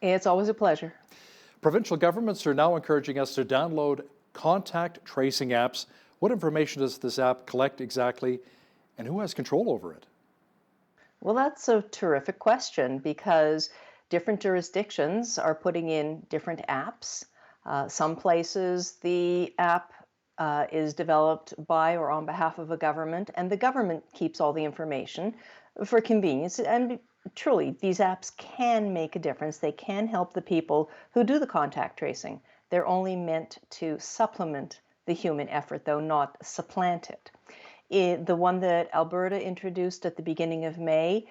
It's always a pleasure. Provincial governments are now encouraging us to download contact tracing apps. What information does this app collect exactly, and who has control over it? Well, that's a terrific question because different jurisdictions are putting in different apps. Some places the app is developed by or on behalf of a government, and the government keeps all the information for convenience. And truly, these apps can make a difference. They can help the people who do the contact tracing. They're only meant to supplement the human effort, though, not supplant it. The one that Alberta introduced at the beginning of May,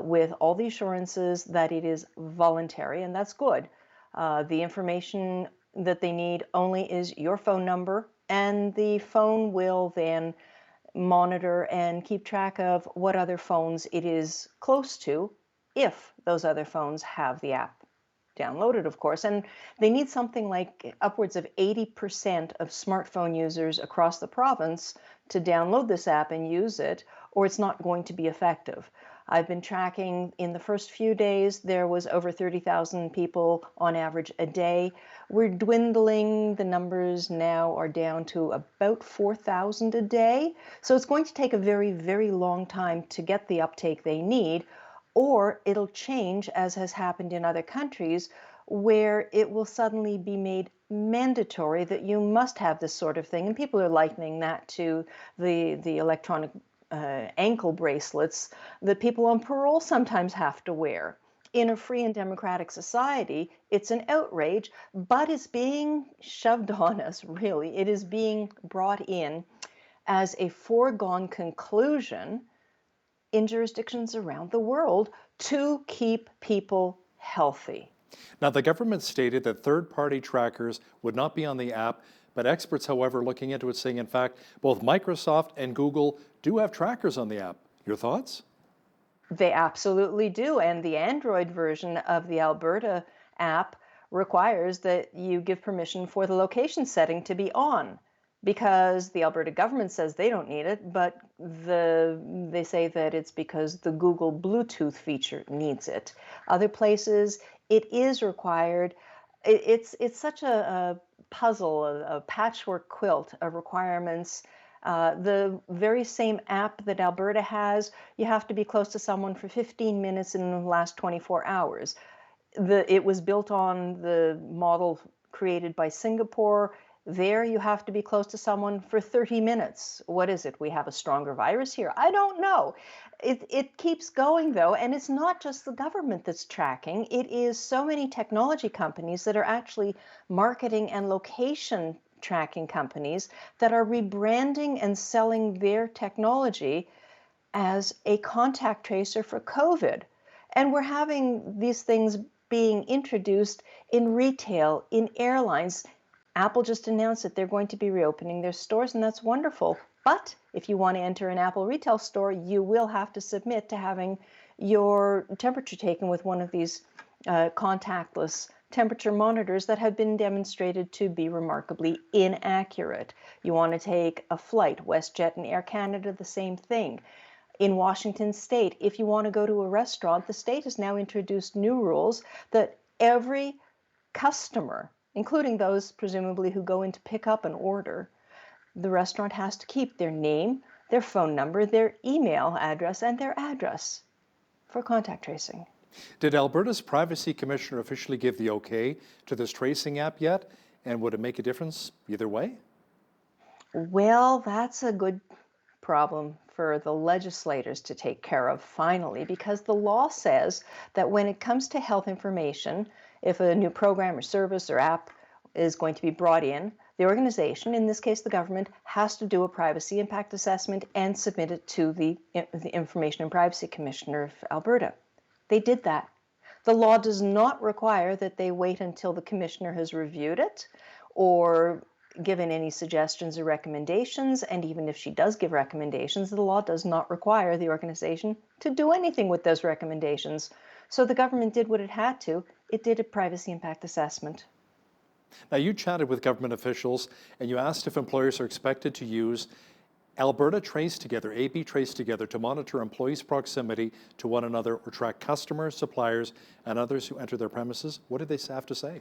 with all the assurances that it is voluntary, and that's good. The information that they need only is your phone number, and the phone will then monitor and keep track of what other phones it is close to, if those other phones have the app downloaded, of course. And they need something like upwards of 80% of smartphone users across the province to download this app and use it, or it's not going to be effective. I've been tracking, in the first few days, there was over 30,000 people on average a day. We're dwindling. The numbers now are down to about 4,000 a day. So it's going to take a very, very long time to get the uptake they need, or it'll change, as has happened in other countries, where it will suddenly be made mandatory that you must have this sort of thing. And people are likening that to the electronic ankle bracelets that people on parole sometimes have to wear. In a free and democratic society, it's an outrage, but it's being shoved on us, really. It is being brought in as a foregone conclusion in jurisdictions around the world to keep people healthy. Now, the government stated that third-party trackers would not be on the app, but experts, however, looking into it, saying, in fact, both Microsoft and Google do have trackers on the app. Your thoughts? They absolutely do, and the Android version of the Alberta app requires that you give permission for the location setting to be on, because the Alberta government says they don't need it, but they say that it's because the Google Bluetooth feature needs it. Other places, it is required. It's such a puzzle, a patchwork quilt of requirements The very same app that Alberta has, you have to be close to someone for 15 minutes in the last 24 hours. It was built on the model created by Singapore. There you have to be close to someone for 30 minutes. What is it? We have a stronger virus here? I don't know. It keeps going though, and it's not just the government that's tracking. It is so many technology companies that are actually marketing and location tracking companies that are rebranding and selling their technology as a contact tracer for COVID. And we're having these things being introduced in retail, in airlines. Apple just announced that they're going to be reopening their stores, and that's wonderful. But if you want to enter an Apple retail store, you will have to submit to having your temperature taken with one of these contactless temperature monitors that have been demonstrated to be remarkably inaccurate. You want to take a flight, WestJet and Air Canada, the same thing. In Washington State, if you want to go to a restaurant, the state has now introduced new rules that every customer, including those presumably who go in to pick up an order, the restaurant has to keep their name, their phone number, their email address, and their address for contact tracing. Did Alberta's Privacy Commissioner officially give the okay to this tracing app yet? And would it make a difference either way? Well, that's a good problem for the legislators to take care of finally, because the law says that when it comes to health information, if a new program or service or app is going to be brought in, the organization, in this case the government, has to do a privacy impact assessment and submit it to the Information and Privacy Commissioner of Alberta. They did that. The law does not require that they wait until the commissioner has reviewed it or given any suggestions or recommendations, and even if she does give recommendations, the law does not require the organization to do anything with those recommendations. So the government did what it had to. It did a privacy impact assessment. Now, you chatted with government officials and you asked if employers are expected to use Alberta Trace Together, AB Trace Together, to monitor employees' proximity to one another or track customers, suppliers, and others who enter their premises. What did they have to say?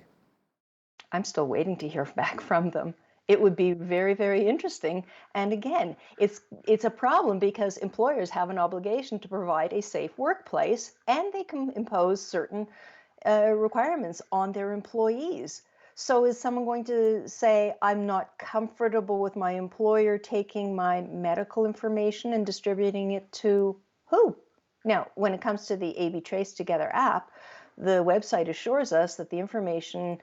I'm still waiting to hear back from them. It would be very, very interesting. And again, it's a problem because employers have an obligation to provide a safe workplace, and they can impose certain requirements on their employees. So is someone going to say, I'm not comfortable with my employer taking my medical information and distributing it to who? Now, when it comes to the AB Trace Together app, the website assures us that the information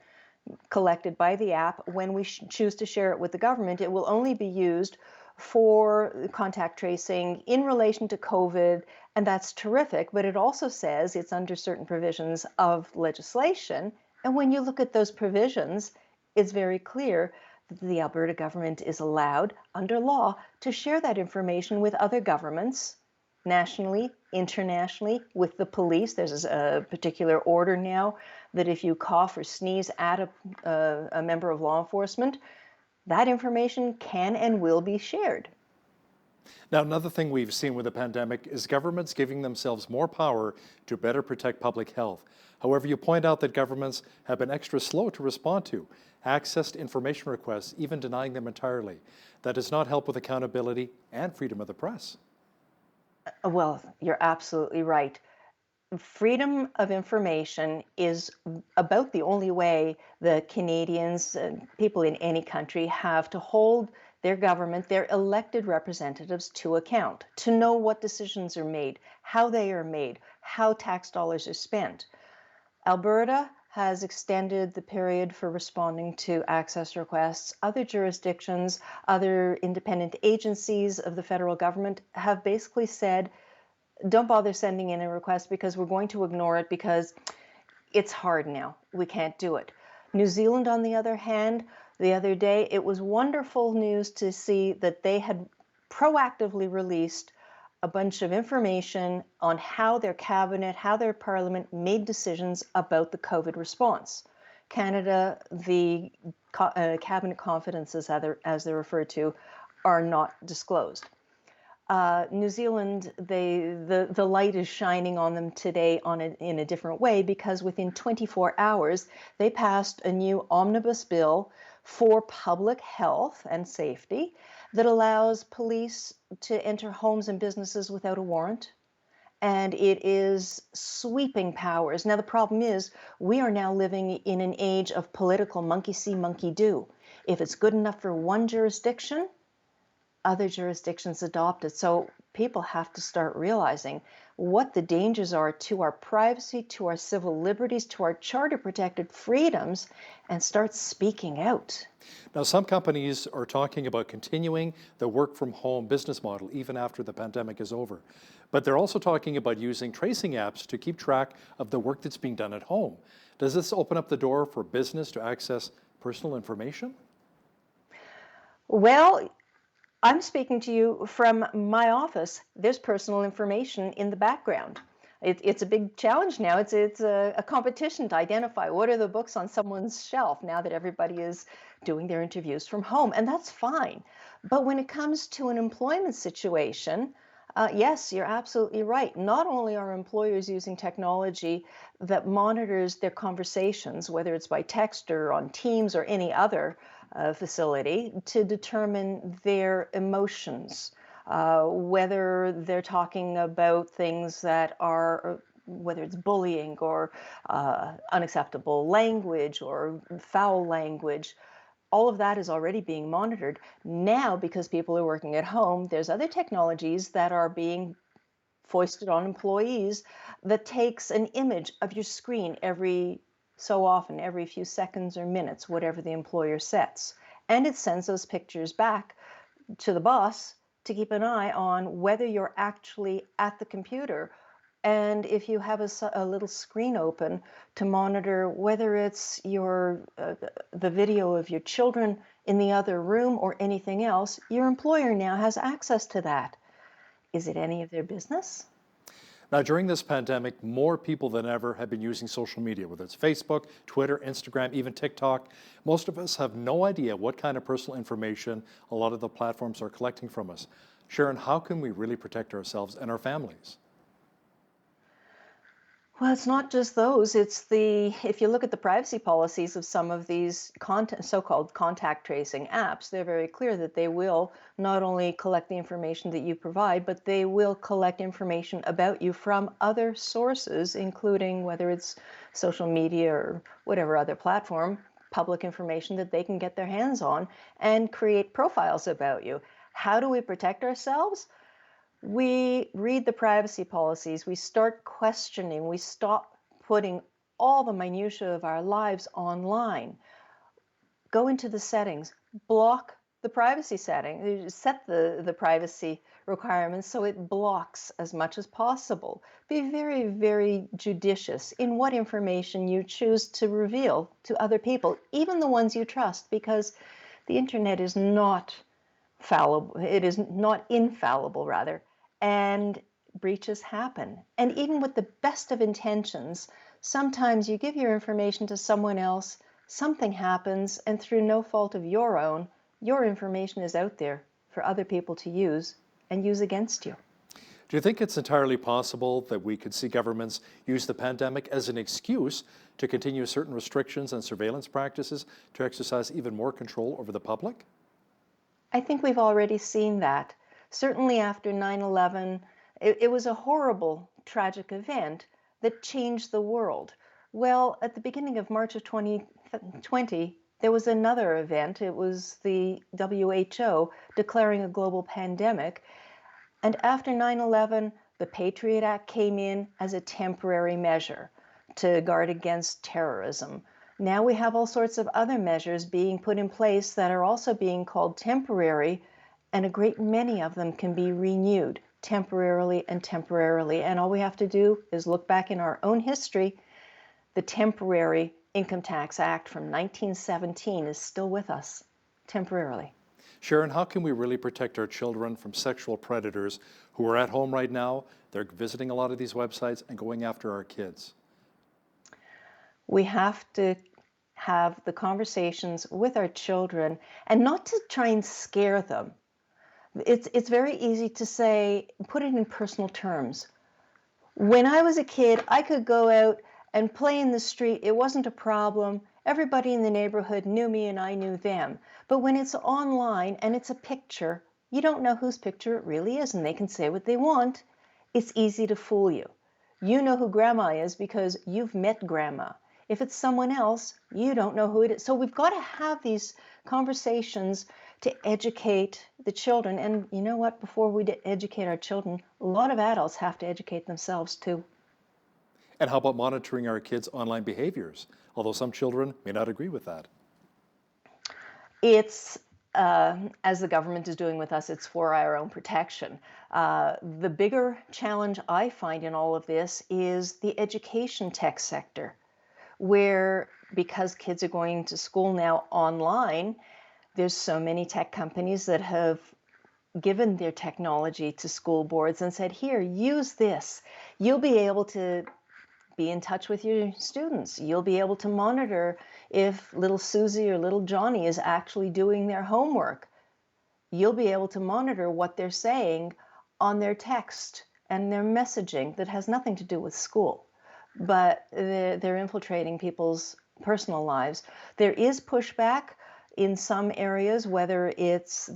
collected by the app, when we choose to share it with the government, it will only be used for contact tracing in relation to COVID, and that's terrific, but it also says it's under certain provisions of legislation. And when you look at those provisions, it's very clear that the Alberta government is allowed, under law, to share that information with other governments, nationally, internationally, with the police. There's a particular order now that if you cough or sneeze at a member of law enforcement, that information can and will be shared. Now, another thing we've seen with the pandemic is governments giving themselves more power to better protect public health. However, you point out that governments have been extra slow to respond to access to information requests, even denying them entirely. That does not help with accountability and freedom of the press. Well, you're absolutely right. Freedom of information is about the only way the Canadians and people in any country have to hold their government, their elected representatives, to account, to know what decisions are made, how they are made, how tax dollars are spent. Alberta has extended the period for responding to access requests. Other jurisdictions, other independent agencies of the federal government have basically said, don't bother sending in a request because we're going to ignore it because it's hard now. We can't do it. New Zealand, on the other hand, the other day, it was wonderful news to see that they had proactively released a bunch of information on how their cabinet, how their parliament made decisions about the COVID response. Canada, the cabinet confidences, as they're referred to, are not disclosed. New Zealand, the light is shining on them today in a different way, because within 24 hours, they passed a new omnibus bill for public health and safety that allows police to enter homes and businesses without a warrant. And it is sweeping powers. Now, the problem is we are now living in an age of political monkey see, monkey do. If it's good enough for one jurisdiction, other jurisdictions adopt it. So people have to start realizing what the dangers are to our privacy, to our civil liberties, to our charter-protected freedoms, and start speaking out. Now, some companies are talking about continuing the work-from-home business model even after the pandemic is over. But they're also talking about using tracing apps to keep track of the work that's being done at home. Does this open up the door for business to access personal information? Well, I'm speaking to you from my office. There's personal information in the background. It's a big challenge now. It's a competition to identify what are the books on someone's shelf now that everybody is doing their interviews from home, and that's fine. But when it comes to an employment situation, yes, you're absolutely right. Not only are employers using technology that monitors their conversations, whether it's by text or on Teams or any other facility, to determine their emotions, whether they're talking about things that are, whether it's bullying or unacceptable language or foul language. All of that is already being monitored. Now, because people are working at home, there's other technologies that are being foisted on employees that takes an image of your screen every so often, every few seconds or minutes, whatever the employer sets. And it sends those pictures back to the boss to keep an eye on whether you're actually at the computer. And if you have a little screen open to monitor whether it's the video of your children in the other room or anything else, your employer now has access to that. Is it any of their business? Now, during this pandemic, more people than ever have been using social media, whether it's Facebook, Twitter, Instagram, even TikTok. Most of us have no idea what kind of personal information a lot of the platforms are collecting from us. Sharon, how can we really protect ourselves and our families? Well, it's not just those. If you look at the privacy policies of some of these so-called contact tracing apps, they're very clear that they will not only collect the information that you provide, but they will collect information about you from other sources, including whether it's social media or whatever other platform, public information that they can get their hands on and create profiles about you. How do we protect ourselves? We read the privacy policies, we start questioning, we stop putting all the minutiae of our lives online. Go into the settings, block the privacy setting, set the privacy requirements so it blocks as much as possible. Be very, very judicious in what information you choose to reveal to other people, even the ones you trust, because the internet is not fallible. It is not infallible, rather. And breaches happen. And even with the best of intentions, sometimes you give your information to someone else, something happens, and through no fault of your own, your information is out there for other people to use and use against you. Do you think it's entirely possible that we could see governments use the pandemic as an excuse to continue certain restrictions and surveillance practices to exercise even more control over the public? I think we've already seen that. Certainly after 9/11, it was a horrible, tragic event that changed the world. Well, at the beginning of March of 2020, there was another event. It was the WHO declaring a global pandemic. And after 9/11, the Patriot Act came in as a temporary measure to guard against terrorism. Now we have all sorts of other measures being put in place that are also being called temporary, and a great many of them can be renewed temporarily and temporarily. And all we have to do is look back in our own history. The temporary Income Tax Act from 1917 is still with us, temporarily. Sharon, how can we really protect our children from sexual predators who are at home right now? They're visiting a lot of these websites and going after our kids. We have to have the conversations with our children, and not to try and scare them, It's very easy to say, put it in personal terms. When I was a kid, I could go out and play in the street. It wasn't a problem. Everybody in the neighborhood knew me and I knew them. But when it's online and it's a picture, you don't know whose picture it really is, and they can say what they want. It's easy to fool you. You know who grandma is because you've met grandma. If it's someone else, you don't know who it is. So we've got to have these conversations to educate the children. And you know what? Before we educate our children, a lot of adults have to educate themselves too. And how about monitoring our kids' online behaviors? Although some children may not agree with that. It's, as the government is doing with us, it's for our own protection. The bigger challenge I find in all of this is the education tech sector, where because kids are going to school now online, there's so many tech companies that have given their technology to school boards and said, here, use this. You'll be able to be in touch with your students. You'll be able to monitor if little Susie or little Johnny is actually doing their homework. You'll be able to monitor what they're saying on their text and their messaging that has nothing to do with school. But they're infiltrating people's personal lives. There is pushback in some areas, whether it's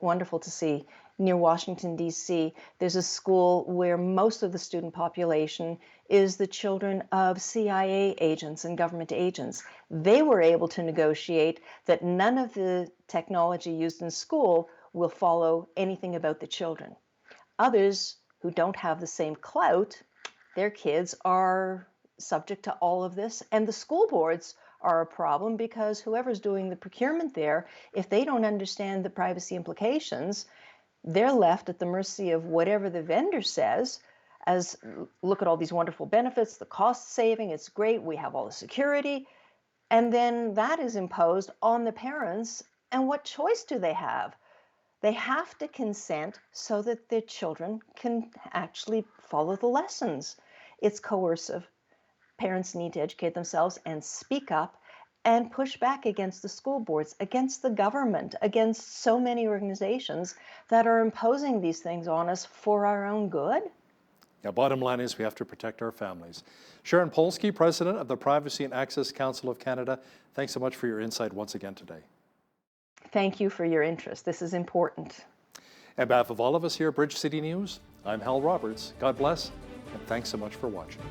wonderful to see. Near Washington, D.C., there's a school where most of the student population is the children of CIA agents and government agents. They were able to negotiate that none of the technology used in school will follow anything about the children. Others who don't have the same clout, their kids are subject to all of this, and the school boards are a problem because whoever's doing the procurement there, if they don't understand the privacy implications, they're left at the mercy of whatever the vendor says, as look at all these wonderful benefits, the cost saving, it's great, we have all the security, and then that is imposed on the parents, and what choice do they have? They have to consent so that their children can actually follow the lessons. It's coercive. Parents need to educate themselves and speak up and push back against the school boards, against the government, against so many organizations that are imposing these things on us for our own good. Yeah, bottom line is we have to protect our families. Sharon Polsky, President of the Privacy and Access Council of Canada, thanks so much for your insight once again today. Thank you for your interest. This is important. On behalf of all of us here at Bridge City News, I'm Hal Roberts. God bless, and thanks so much for watching.